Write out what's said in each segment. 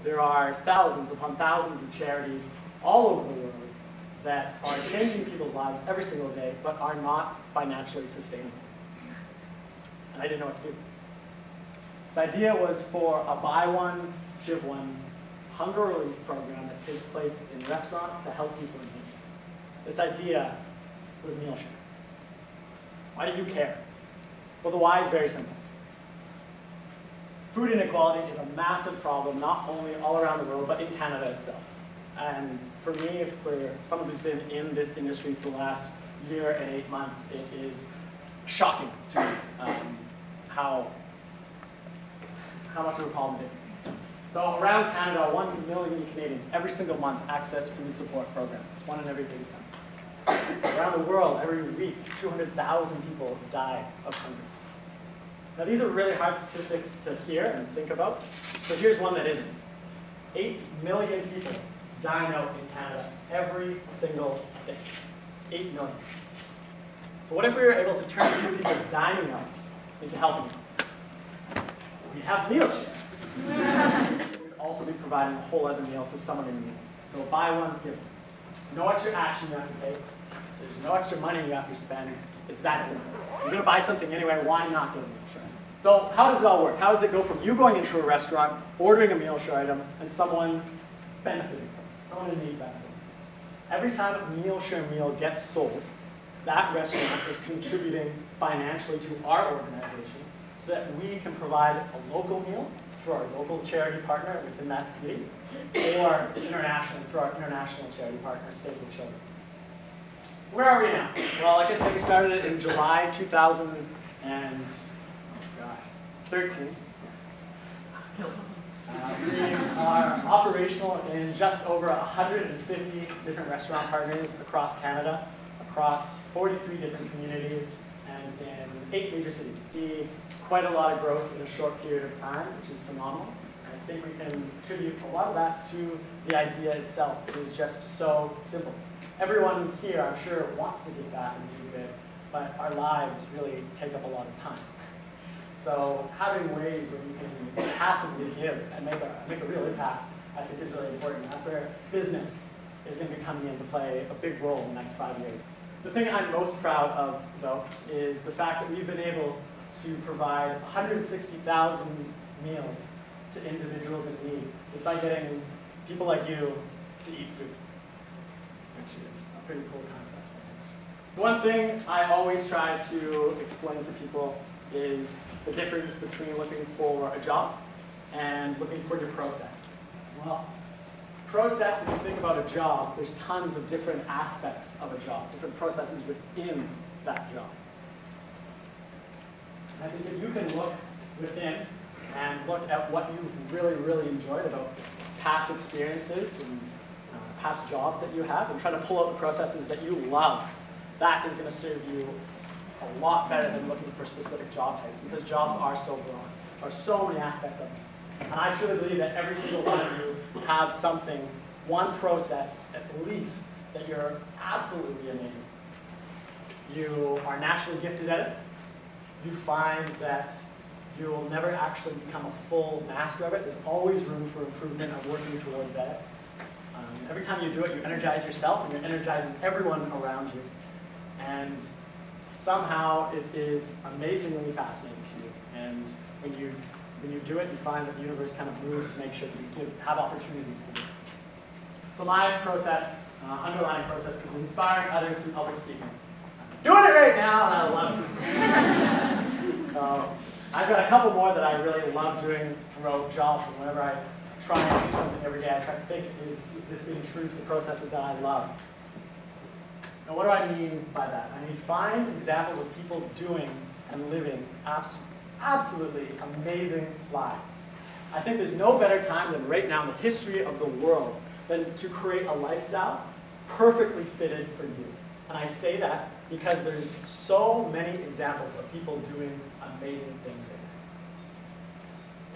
there are thousands upon thousands of charities all over the world that are changing people's lives every single day, but are not financially sustainable. And I didn't know what to do. This idea was for a buy one, give one hunger relief program that takes place in restaurants to help people in need. This idea was meal sharing. Why do you care? Well, the why is very simple. Food inequality is a massive problem, not only all around the world, but in Canada itself. And for me, for someone who's been in this industry for the last year and 8 months, it is shocking to me how much of a problem it is. So around Canada, 1 million Canadians every single month access food support programs. It's one in every 30 cents. Around the world, every week, 200,000 people die of hunger. Now these are really hard statistics to hear and think about, but here's one that isn't. 8 million people dine out in Canada every single day. 8 million. So what if we were able to turn these people's dining out into helping them? We have meal share. We'd also be providing a whole other meal to someone in need. So buy one, give one. No extra action you have to take. There's no extra money you have to spend. It's that simple. You're going to buy something anyway, why not give a meal share? So how does it all work? How does it go from you going into a restaurant, ordering a meal share item, and someone benefiting from it, someone in need benefiting? Every time a meal share meal gets sold, that restaurant is contributing financially to our organization so that we can provide a local meal for our local charity partner within that city, or internationally for our international charity partner, Save the Children. Where are we now? Well, like I said, we started it in July 2013. We are operational in just over 150 different restaurant partners across Canada, across 43 different communities, and in 8 major cities. See quite a lot of growth in a short period of time, which is phenomenal. I think we can attribute a lot of that to the idea itself. It is just so simple. Everyone here, I'm sure, wants to give back and do good, but our lives really take up a lot of time. So having ways where you can passively give and make a real impact, I think is really important. That's where business is going to be coming into play a big role in the next 5 years. The thing I'm most proud of, though, is the fact that we've been able to provide 160,000 meals to individuals in need just by getting people like you to eat food, which is a pretty cool concept. One thing I always try to explain to people is the difference between looking for a job and looking for your process. Well, process, when you think about a job, there's tons of different aspects of a job, different processes within that job. And I think if you can look within and look at what you've really, really enjoyed about past experiences and past jobs that you have, and try to pull out the processes that you love, that is going to serve you a lot better than looking for specific job types, because jobs are so broad. There are so many aspects of them. And I truly believe that every single one of you have something, one process at least, that you're absolutely amazing. You are naturally gifted at it. You find that you will never actually become a full master of it. There's always room for improvement and working towards that. Every time you do it, you energize yourself and you're energizing everyone around you. And somehow it is amazingly fascinating to you. And when you do it, you find that the universe kind of moves to make sure that you have opportunities to do it. So my process, underlying process, is inspiring others through public speaking. I'm doing it right now, and I love it. I've got a couple more that I really love doing throughout jobs, and whenever I try and do something every day, I try to think, is this being true to the processes that I love? Now, what do I mean by that? I mean, find examples of people doing and living absolutely amazing lives. I think there's no better time than right now in the history of the world than to create a lifestyle perfectly fitted for you. And I say that because there's so many examples of people doing amazing things.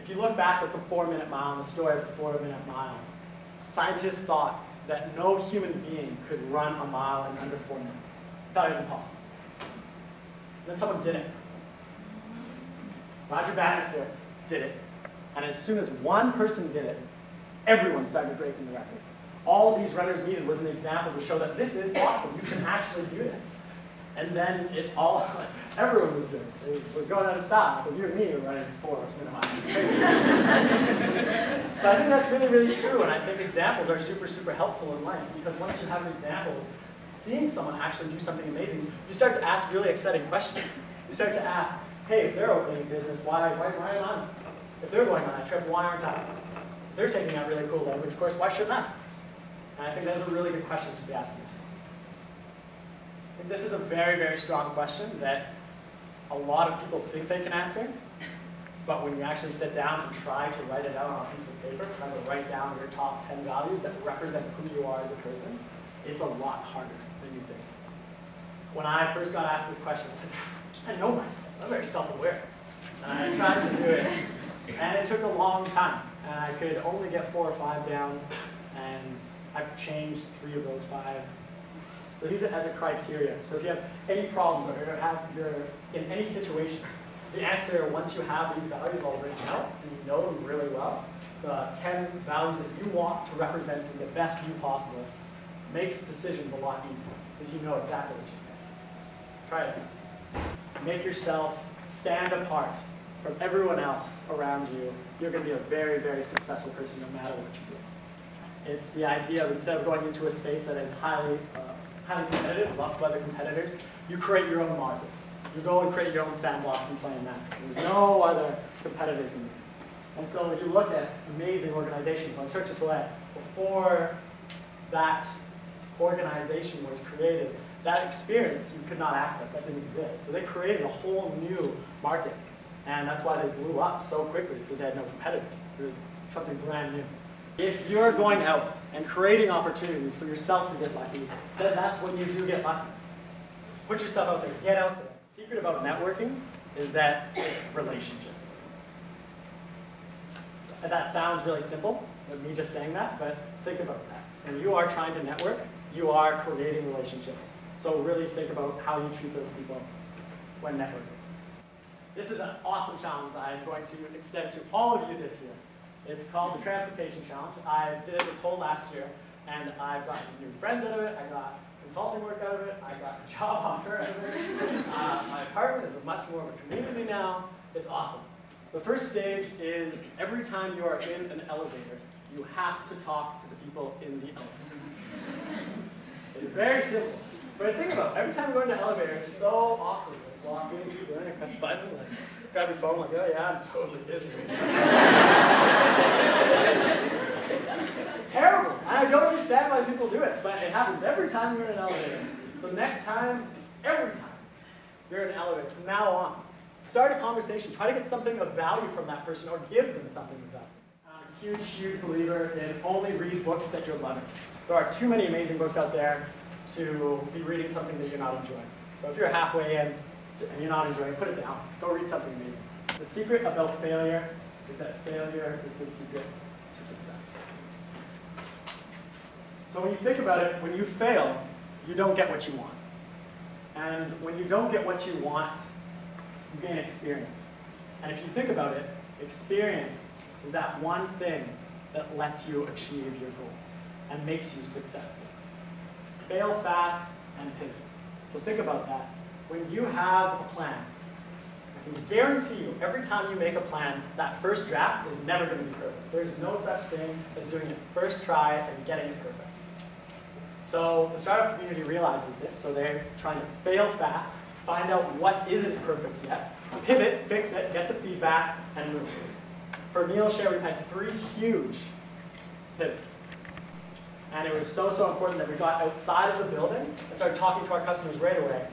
If you look back at the 4-minute mile and the story of the 4-minute mile, scientists thought that no human being could run a mile in under 4 minutes. They thought it was impossible. Then someone did it. Roger Bannister did it. And as soon as one person did it, everyone started breaking the record. All these runners needed was an example to show that this is possible. You can actually do this. And then everyone was doing it. We're going out of style. So you and me are running 4 miles. So I think that's really, really true. And I think examples are super, super helpful in life. Because once you have an example, seeing someone actually do something amazing, you start to ask really exciting questions. You start to ask, hey, if they're opening a business, why am I? If they're going on that trip, why aren't I? If they're taking that really cool language course, why shouldn't I? And I think those are really good questions to be asking yourself. I think this is a very, very strong question that a lot of people think they can answer, but when you actually sit down and try to write it out on a piece of paper, try to write down your top 10 values that represent who you are as a person, it's a lot harder than you think. When I first got asked this question, I was like, I know myself. I'm very self-aware. And I tried to do it, and it took a long time. And I could only get 4 or 5 down, and I've changed 3 of those 5. So use it as a criteria. So if you have any problems or you're in any situation, the answer, once you have these values all written out and you know them really well, the 10 values that you want to represent in the best view possible makes decisions a lot easier because you know exactly what you think. Try it. Make yourself stand apart from everyone else around you. You're going to be a very, very successful person no matter what you do. It's the idea of instead of going into a space that is highly competitive, loved by the competitors, you create your own market. You go and create your own sandbox and play in that. There's no other competitors in it. And so if you look at amazing organizations like Cirque du Soleil, before that organization was created, that experience you could not access, that didn't exist. So they created a whole new market. And that's why they blew up so quickly, is because they had no competitors. It was something brand new. If you're going out and creating opportunities for yourself to get lucky, then that's when you do get lucky. Put yourself out there, get out there. The secret about networking is that it's relationship. And that sounds really simple, with me just saying that, but think about that. When you are trying to network, you are creating relationships. So really think about how you treat those people when networking. This is an awesome challenge I'm going to extend to all of you this year. It's called the Transportation Challenge. I did it this whole last year, and I've gotten new friends out of it. I got consulting work out of it. I got a job offer out of it. My apartment is much more of a community now. It's awesome. The first stage is every time you are in an elevator, you have to talk to the people in the elevator. It's very simple. But think about it. Every time you go into an elevator, it's so awkward. Like walking, press a button, like grab your phone, like, oh yeah, I'm totally busy. Terrible. I don't understand why people do it, but it happens every time you're in an elevator. So next time, every time you're in an elevator, from now on, start a conversation. Try to get something of value from that person or give them something of value. I'm a huge, huge believer in only read books that you're loving. There are too many amazing books out there to be reading something that you're not enjoying. So if you're halfway in and you're not enjoying it, put it down. Go read something amazing. The secret about failure is that failure is the secret to success. So when you think about it, when you fail, you don't get what you want. And when you don't get what you want, you gain experience. And if you think about it, experience is that one thing that lets you achieve your goals and makes you successful. Fail fast and pivot. So think about that. When you have a plan, I can guarantee you, every time you make a plan, that first draft is never going to be perfect. There's no such thing as doing it first try and getting it perfect. So the startup community realizes this, so they're trying to fail fast, find out what isn't perfect yet, pivot, fix it, get the feedback, and move. For Neilshare, we've had 3 huge pivots. And it was so, so important that we got outside of the building and started talking to our customers right away.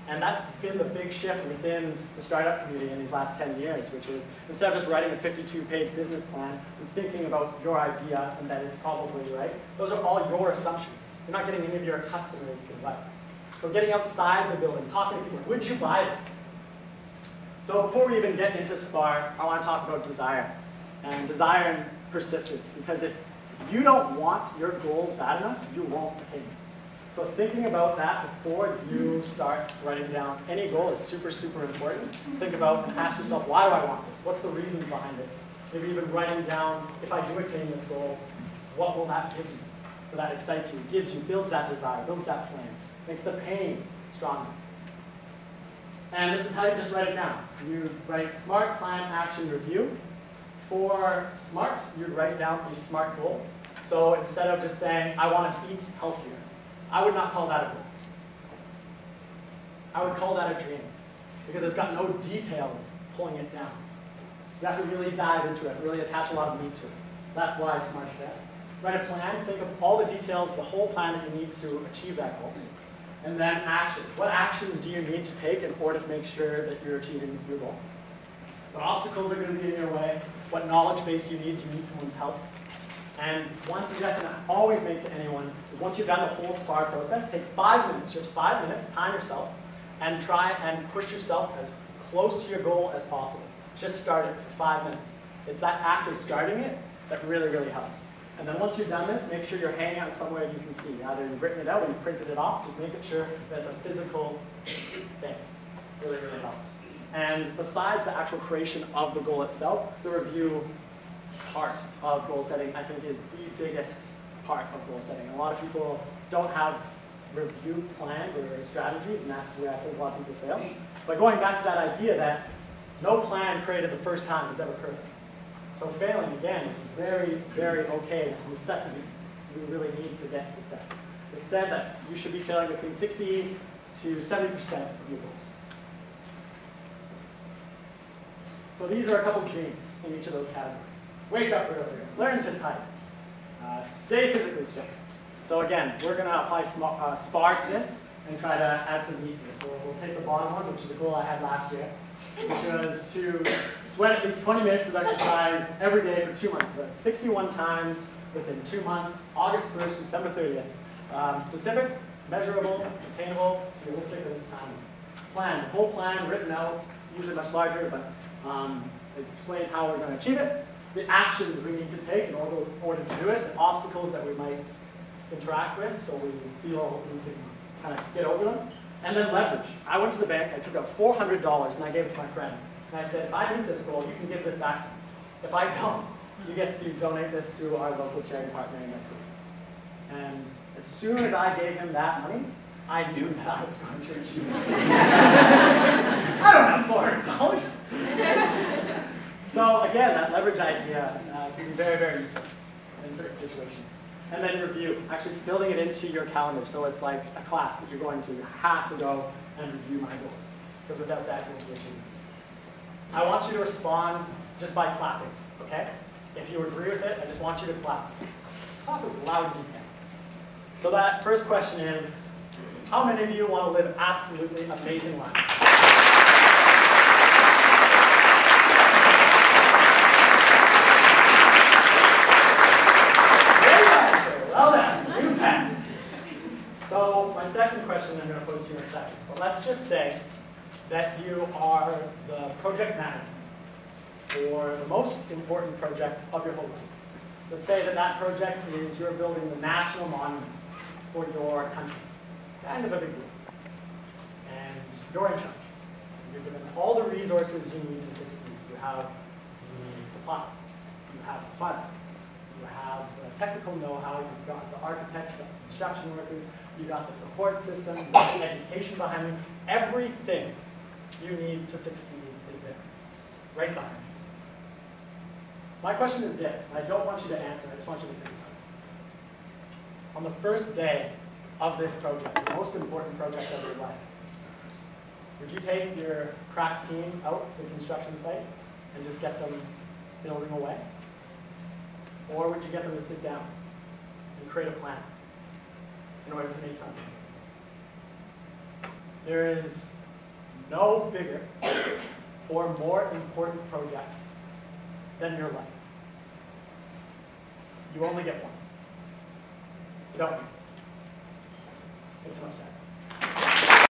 And that's been the big shift within the startup community in these last 10 years, which is instead of just writing a 52-page business plan and thinking about your idea and that it's probably right, those are all your assumptions. You're not getting any of your customers' advice. So getting outside the building, talking to people, would you buy this? So before we even get into Spark, I want to talk about desire. And desire and persistence, because if you don't want your goals bad enough, you won't attain them. So thinking about that before you start writing down any goal is super, super important. Think about and ask yourself, why do I want this? What's the reasons behind it? Maybe even writing down, if I do attain this goal, what will that give me? So that excites you, gives you, builds that desire, builds that flame, makes the pain stronger. And this is how you just write it down. You write SMART, plan, action, review. For SMART, you'd write down a SMART goal. So instead of just saying, I want to eat healthier, I would not call that a goal. I would call that a dream, because it's got no details pulling it down. You have to really dive into it, really attach a lot of meat to it. That's why SMART's there. Write a plan, think of all the details, the whole plan that you need to achieve that goal. And then action. What actions do you need to take in order to make sure that you're achieving your goal? What obstacles are going to be in your way? What knowledge base do you need? Do you need someone's help? And one suggestion I always make to anyone is once you've done the whole SPAR process, take 5 minutes, just 5 minutes, time yourself, and try and push yourself as close to your goal as possible. Just start it for 5 minutes. It's that act of starting it that really, really helps. And then once you've done this, make sure you're hanging out somewhere you can see. Either you've written it out or you've printed it off, just making sure that it's a physical thing. Really, really helps. And besides the actual creation of the goal itself, the review part of goal setting, I think, is the biggest part of goal setting. A lot of people don't have review plans or strategies, and that's where I think a lot of people fail. But going back to that idea that no plan created the first time is ever perfect. So failing, again, is very, very okay. It's a necessity. You really need to get success. It's said that you should be failing between 60 to 70% of your goals. So these are a couple dreams in each of those categories. Wake up earlier, learn to type, stay physically fit. So again, we're going to apply SPAR to this and try to add some meat to this. So we'll take the bottom one, which is a goal I had last year, which was to sweat at least 20 minutes of exercise every day for 2 months. So that's 61 times within 2 months, August 1st, December 30th. Specific, it's measurable, it's attainable, it's realistic, and it's timely. Plan, the whole plan written out. It's usually much larger, but it explains how we're going to achieve it. The actions we need to take in order to do it, the obstacles that we might interact with, so we feel we can kind of get over them. And then leverage. I went to the bank, I took out $400, and I gave it to my friend. And I said, if I meet this goal, you can give this back to me. If I don't, you get to donate this to our local charity partner in Vancouver. And as soon as I gave him that money, I knew that I was going to achieve it. I don't have $400. So again, that leverage idea can be very, very useful in certain situations. And then review, actually building it into your calendar. So it's like a class that you're going to. You have to go and review my goals, because without that, you won't achieve it. I want you to respond just by clapping, okay? If you agree with it, I just want you to clap. Clap as loud as you can. So that first question is, how many of you want to live absolutely amazing lives? Well done, you passed. So my second question I'm going to pose to you in a second. But let's just say that you are the project manager for the most important project of your whole life. Let's say that that project is you're building the national monument for your country. Kind of a big deal. And you're in charge. You're given all the resources you need to succeed. You have the supplies. You have the funds. You have the technical know-how, you've got the architects, you've got the construction workers, you've got the support system, you've got the education behind you. Everything you need to succeed is there, right behind you. My question is this, and I don't want you to answer, I just want you to think about it. On the first day of this project, the most important project of your life, would you take your crack team out to the construction site and just get them building away? Or would you get them to sit down and create a plan in order to make something? There is no bigger or more important project than your life. You only get one. So don't. Thanks so much, guys.